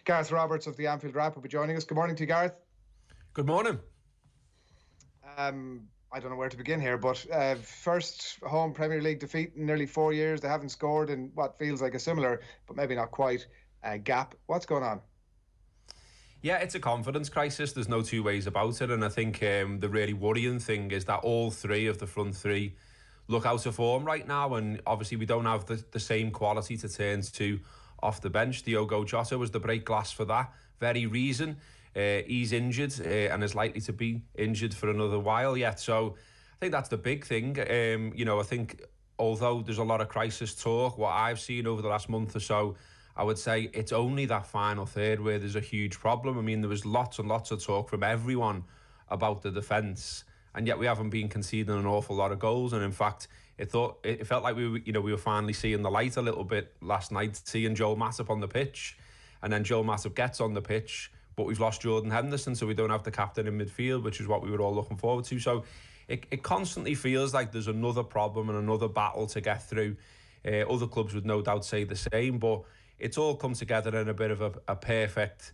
Gareth Roberts of the Anfield Wrap will be joining us. Good morning to you, Gareth. Good morning. I don't know where to begin here, but first home Premier League defeat in nearly 4 years. They haven't scored in what feels like a similar, but maybe not quite, gap. What's going on? Yeah, it's a confidence crisis. There's no two ways about it. And I think the really worrying thing is that all three of the front three look out of form right now. And obviously we don't have the same quality to turn to off the bench. Diogo Jota was the break glass for that very reason. He's injured and is likely to be injured for another while yet. So I think that's the big thing. I think although there's a lot of crisis talk, what I've seen over the last month or so, I would say it's only that final third where there's a huge problem. I mean, there was lots and lots of talk from everyone about the defence, and yet we haven't been conceding an awful lot of goals. And in fact, it felt like we were finally seeing the light a little bit last night, seeing Joel Matip on the pitch, and then Joel Matip gets on the pitch, but we've lost Jordan Henderson, so we don't have the captain in midfield, which is what we were all looking forward to. So it constantly feels like there's another problem and another battle to get through. Other clubs would no doubt say the same, but it's all come together in a bit of a perfect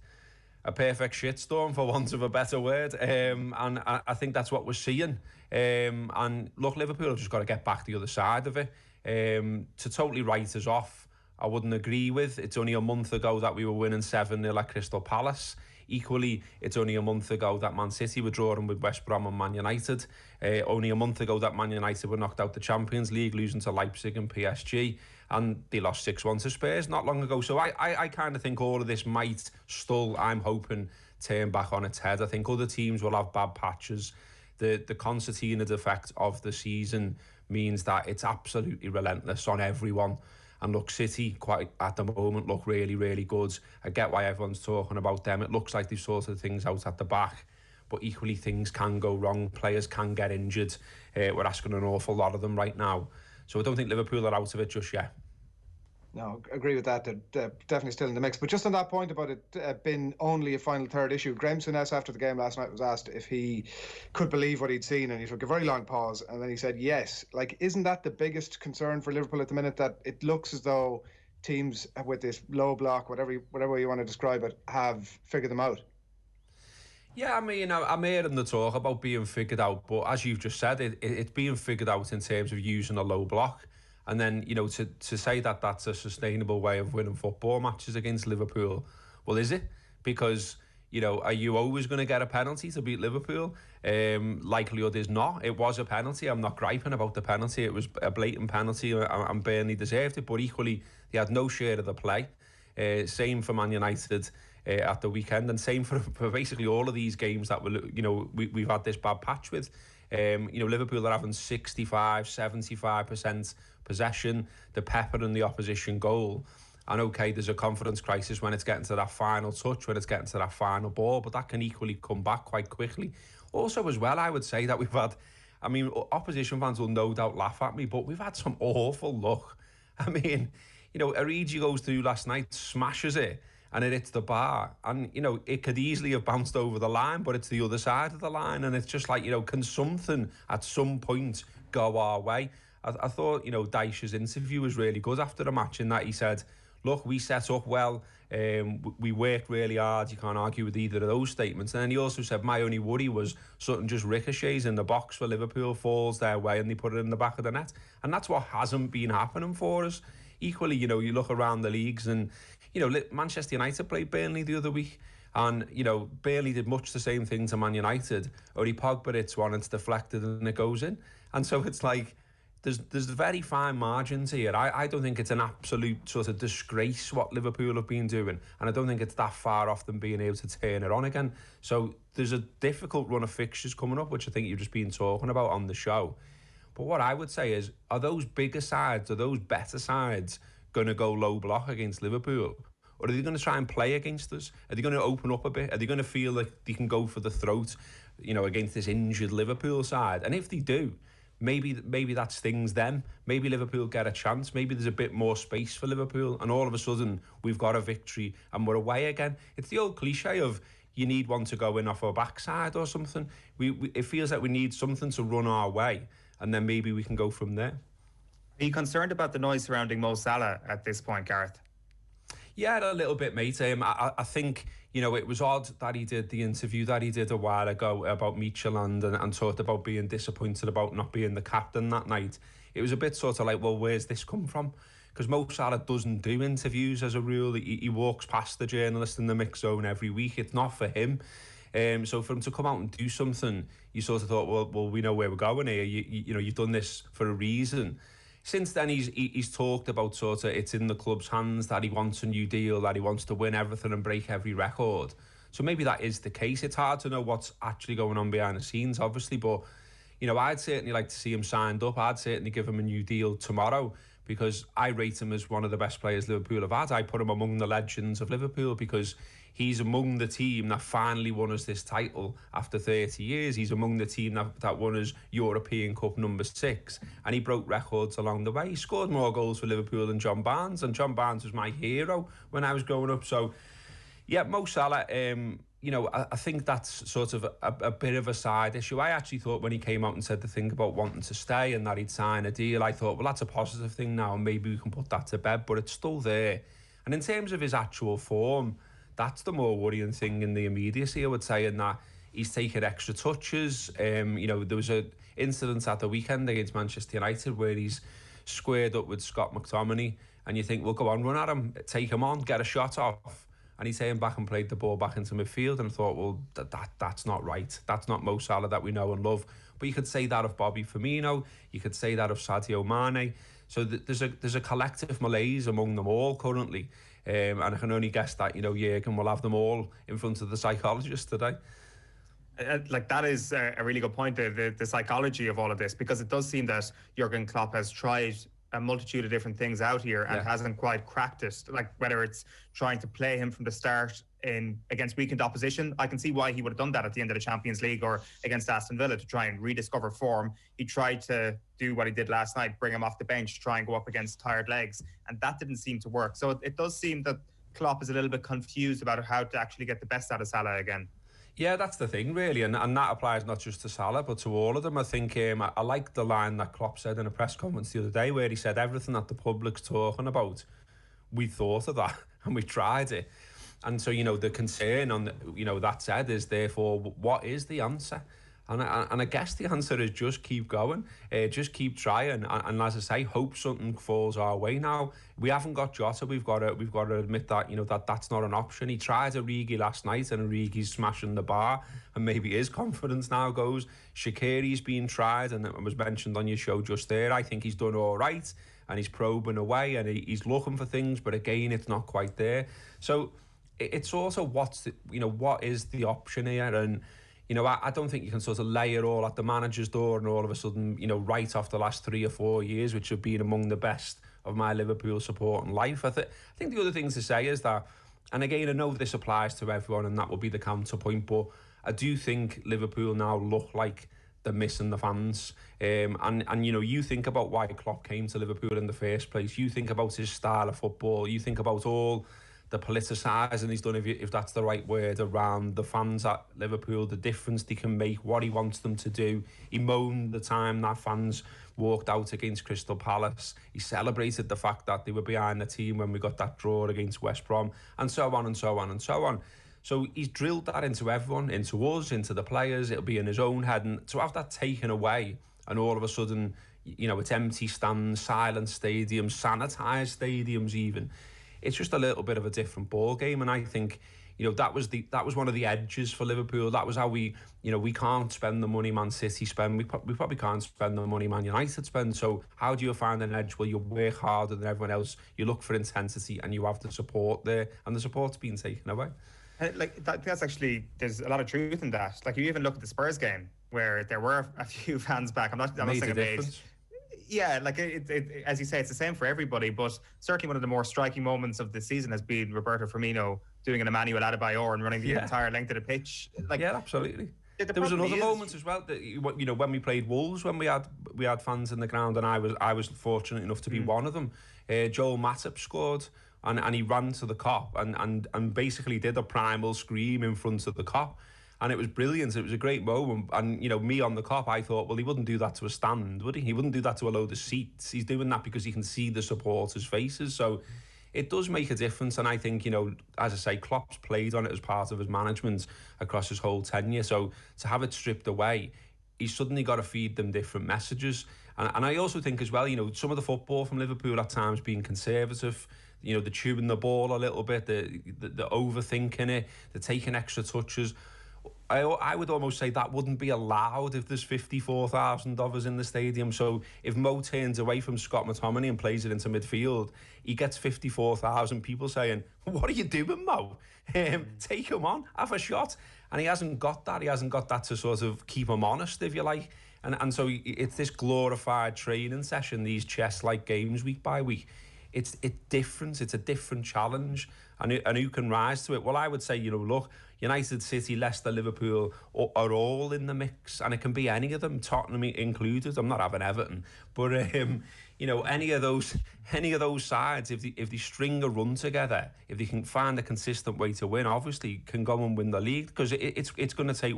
shitstorm, for want of a better word. And I think that's what we're seeing. And look, Liverpool have just got to get back the other side of it. To totally write us off, I wouldn't agree with. It's only a month ago that we were winning 7-0 at Crystal Palace. Equally, it's only a month ago that Man City were drawing with West Brom and Man United. Only a month ago that Man United were knocked out the Champions League, losing to Leipzig and PSG. And they lost 6-1 to Spurs not long ago. So I kind of think all of this might still, I'm hoping, turn back on its head. I think other teams will have bad patches. The concertina effect of the season means that it's absolutely relentless on everyone. And look, City, quite at the moment, look really, really good. I get why everyone's talking about them. It looks like they've sorted things out at the back. But equally, things can go wrong. Players can get injured. We're asking an awful lot of them right now. So I don't think Liverpool are out of it just yet. No, agree with that. They're definitely still in the mix. But just on that point about it being only a final third issue, Graham Souness after the game last night was asked if he could believe what he'd seen, and he took a very long pause, and then he said yes. Like, isn't that the biggest concern for Liverpool at the minute, that it looks as though teams with this low block, whatever way you want to describe it, have figured them out? Yeah, I mean, I'm hearing the talk about being figured out, but as you've just said, it's being figured out in terms of using a low block. And then, to say that that's a sustainable way of winning football matches against Liverpool, well, is it? Because, are you always going to get a penalty to beat Liverpool? Likelihood is not. It was a penalty. I'm not griping about the penalty. It was a blatant penalty and Burnley deserved it, but equally, they had no share of the play. Same for Man United at the weekend, and same for basically all of these games that we've had this bad patch with. Liverpool are having 65-75% possession. They're peppering the opposition goal. And okay, there's a confidence crisis when it's getting to that final touch, when it's getting to that final ball, but that can equally come back quite quickly. Also as well, I would say that we've had, opposition fans will no doubt laugh at me, but we've had some awful luck. Origi goes through last night, smashes it, and it hits the bar. And, it could easily have bounced over the line, but it's the other side of the line. And it's just like, can something at some point go our way? I thought, Dyche's interview was really good after the match, in that he said, look, we set up well, we worked really hard. You can't argue with either of those statements. And then he also said, my only worry was something just ricochets in the box for Liverpool, falls their way, and they put it in the back of the net. And that's what hasn't been happening for us. Equally, you look around the leagues and, Manchester United played Burnley the other week, and, Burnley did much the same thing to Man United. Only Pogba hits one, it's deflected and it goes in. And so it's like, there's very fine margins here. I don't think it's an absolute sort of disgrace what Liverpool have been doing, and I don't think it's that far off them being able to turn it on again. So there's a difficult run of fixtures coming up, which I think you've just been talking about on the show. But what I would say is, are those bigger sides, are those better sides going to go low block against Liverpool? Or are they going to try and play against us? Are they going to open up a bit? Are they going to feel like they can go for the throat, against this injured Liverpool side? And if they do, maybe that stings them. Maybe Liverpool get a chance. Maybe there's a bit more space for Liverpool, and all of a sudden we've got a victory and we're away again. It's the old cliche of you need one to go in off our backside or something. It feels like we need something to run our way, and then maybe we can go from there. Are you concerned about the noise surrounding Mo Salah at this point, Gareth? Yeah, a little bit, mate. I think, it was odd that he did the interview that he did a while ago about Midtjylland and talked about being disappointed about not being the captain that night. It was a bit sort of like, well, where's this come from? Because Mo Salah doesn't do interviews as a rule. He walks past the journalist in the mix zone every week. It's not for him. So for him to come out and do something, you sort of thought, well, we know where we're going here. You've done this for a reason. Since then, he's talked about sort of it's in the club's hands, that he wants a new deal, that he wants to win everything and break every record. So maybe that is the case. It's hard to know what's actually going on behind the scenes, obviously, but I'd certainly like to see him signed up. I'd certainly give him a new deal tomorrow, because I rate him as one of the best players Liverpool have had. I put him among the legends of Liverpool because he's among the team that finally won us this title after 30 years. He's among the team that won us European Cup number 6, and he broke records along the way. He scored more goals for Liverpool than John Barnes, and John Barnes was my hero when I was growing up. So, yeah, Mo Salah, I think that's sort of a bit of a side issue. I actually thought when he came out and said the thing about wanting to stay and that he'd sign a deal, I thought, well, that's a positive thing now, and maybe we can put that to bed, but it's still there. And in terms of his actual form, that's the more worrying thing in the immediacy, I would say, in that he's taken extra touches. There was an incident at the weekend against Manchester United where he's squared up with Scott McTominay, and you think, well, go on, run at him, take him on, get a shot off. And he came back and played the ball back into midfield, and I thought, well, that's not right. That's not Mo Salah that we know and love. But you could say that of Bobby Firmino, you could say that of Sadio Mane. So there's a collective malaise among them all currently. And I can only guess that, Jurgen will have them all in front of the psychologist today. That is a really good point, the psychology of all of this, because it does seem that Jurgen Klopp has tried a multitude of different things out here and hasn't quite cracked it. Like whether it's trying to play him from the start against weakened opposition. I can see why he would have done that at the end of the Champions League or against Aston Villa to try and rediscover form. He tried to do what he did last night, bring him off the bench to try and go up against tired legs, and that didn't seem to work. So it does seem that Klopp is a little bit confused about how to actually get the best out of Salah again. Yeah, that's the thing, really, and that applies not just to Salah, but to all of them. I think I like the line that Klopp said in a press conference the other day, where he said everything that the public's talking about, we thought of that and we tried it. And so, the concern on, that said is, therefore, what is the answer? And I guess the answer is just keep going, just keep trying, and as I say, hope something falls our way. Now we haven't got Jota. We've got to admit that that's not an option. He tried Origi last night, and Origi's smashing the bar, and maybe his confidence now goes. Shaqiri's been tried, and it was mentioned on your show just there. I think he's done all right, and he's probing away, and he's looking for things, but again, it's not quite there. So it's also what is the option here, and I don't think you can sort of lay it all at the manager's door and all of a sudden, right off the last 3 or 4 years, which have been among the best of my Liverpool support in life. I think the other things to say is that, and again, I know this applies to everyone and that will be the counterpoint, but I do think Liverpool now look like they're missing the fans. And you think about why Klopp came to Liverpool in the first place. You think about his style of football. You think about all the politicising he's done, if that's the right word, around the fans at Liverpool, the difference they can make, what he wants them to do. He moaned the time that fans walked out against Crystal Palace. He celebrated the fact that they were behind the team when we got that draw against West Brom, and so on and so on and so on. So he's drilled that into everyone, into us, into the players. It'll be in his own head, and to have that taken away, and all of a sudden, it's empty stands, silent stadiums, sanitised stadiums even. It's just a little bit of a different ball game, and I think that was one of the edges for Liverpool. That was how we can't spend the money Man City spend. We probably can't spend the money Man United spend. So how do you find an edge? Well, you work harder than everyone else. You look for intensity, and you have the support there, and the support's been taken away. That's actually, there's a lot of truth in that. Like, you even look at the Spurs game where there were a few fans back. I'm not saying it made. Yeah, it, as you say, it's the same for everybody, but certainly one of the more striking moments of the season has been Roberto Firmino doing an Emmanuel Adebayor and running the entire length of the pitch. Yeah, absolutely. There was another moment as well that, when we played Wolves, when we had fans in the ground, and I was fortunate enough to be one of them. Joel Matip scored, and he ran to the cop and basically did a primal scream in front of the cop. And it was brilliant. It was a great moment. And, me on the cop, I thought, well, he wouldn't do that to a stand, would he? He wouldn't do that to a load of seats. He's doing that because he can see the supporters' faces. So it does make a difference. And I think, you know, as I say, Klopp's played on it as part of his management across his whole tenure. So to have it stripped away, he's suddenly got to feed them different messages. And I also think as well, you know, some of the football from Liverpool at times being conservative, you know, they're chewing the ball a little bit, they're overthinking it, they're taking extra touches. I would almost say that wouldn't be allowed if there's 54,000 of us in the stadium. So if Mo turns away from Scott McTominay and plays it into midfield, he gets 54,000 people saying, "What are you doing, Mo? Take him on, have a shot." And he hasn't got that. He hasn't got that to sort of keep him honest, if you like. And so it's this glorified training session, these chess-like games week by week. It's different. It's a different challenge. And who can rise to it? Well, I would say, you know, look, United, City, Leicester, Liverpool are all in the mix, and it can be any of them, Tottenham included. I'm not having Everton, but you know, any of those sides, if they string a run together, if they can find a consistent way to win, obviously can go and win the league, because it's going to take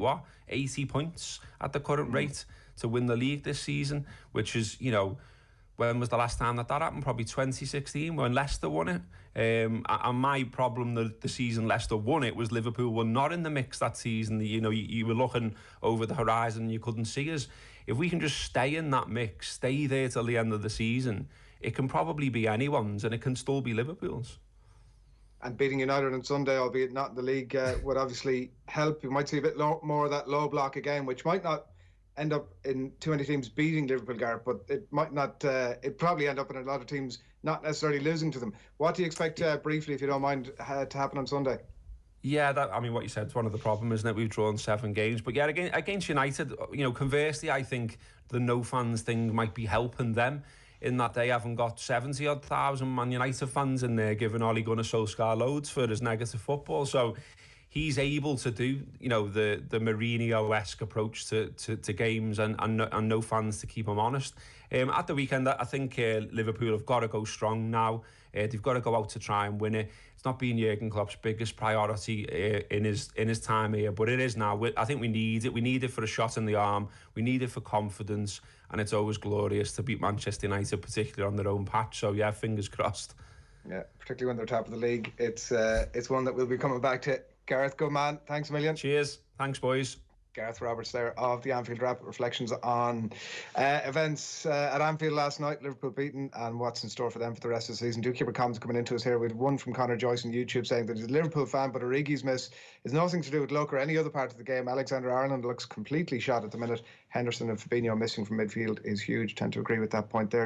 80 points at the current rate to win the league this season, which is, you know, when was the last time that happened? Probably 2016 when Leicester won it. And my problem the season Leicester won it was Liverpool were not in the mix that season. You know, you were looking over the horizon and you couldn't see us. If we can just stay in that mix, stay there till the end of the season, it can probably be anyone's and it can still be Liverpool's. And beating United on Sunday, albeit not in the league, would obviously help. You might see a bit more of that low block again, which might not end up in too many teams beating Liverpool, Gareth, but it might not. It probably end up in a lot of teams not necessarily losing to them. What do you expect, briefly, if you don't mind, to happen on Sunday? Yeah, I mean, what you said is one of the problems, isn't it? We've drawn 7 games, but yeah, against United, you know, conversely, I think the no fans thing might be helping them in that they haven't got 70-odd thousand Man United fans in there giving Ole Gunnar Solskjaer loads for his negative football. So he's able to do, you know, the Mourinho-esque approach to games and no fans to keep him honest. At the weekend, I think Liverpool have got to go strong now. They've got to go out to try and win it. It's not been Jurgen Klopp's biggest priority in his time here, but it is now. I think we need it. We need it for a shot in the arm. We need it for confidence, and it's always glorious to beat Manchester United, particularly on their own patch. So yeah, fingers crossed. Yeah, particularly when they're top of the league. It's one that we'll be coming back to. Gareth, good man. Thanks a million. Cheers. Thanks, boys. Gareth Roberts there of the Anfield Wrap. Reflections on events at Anfield last night, Liverpool beaten, and what's in store for them for the rest of the season. Do keep your comments coming into us here. We had one from Connor Joyce on YouTube saying that he's a Liverpool fan, but Origi's miss is nothing to do with luck or any other part of the game. Alexander-Arnold looks completely shot at the minute. Henderson and Fabinho missing from midfield is huge. Tend to agree with that point there.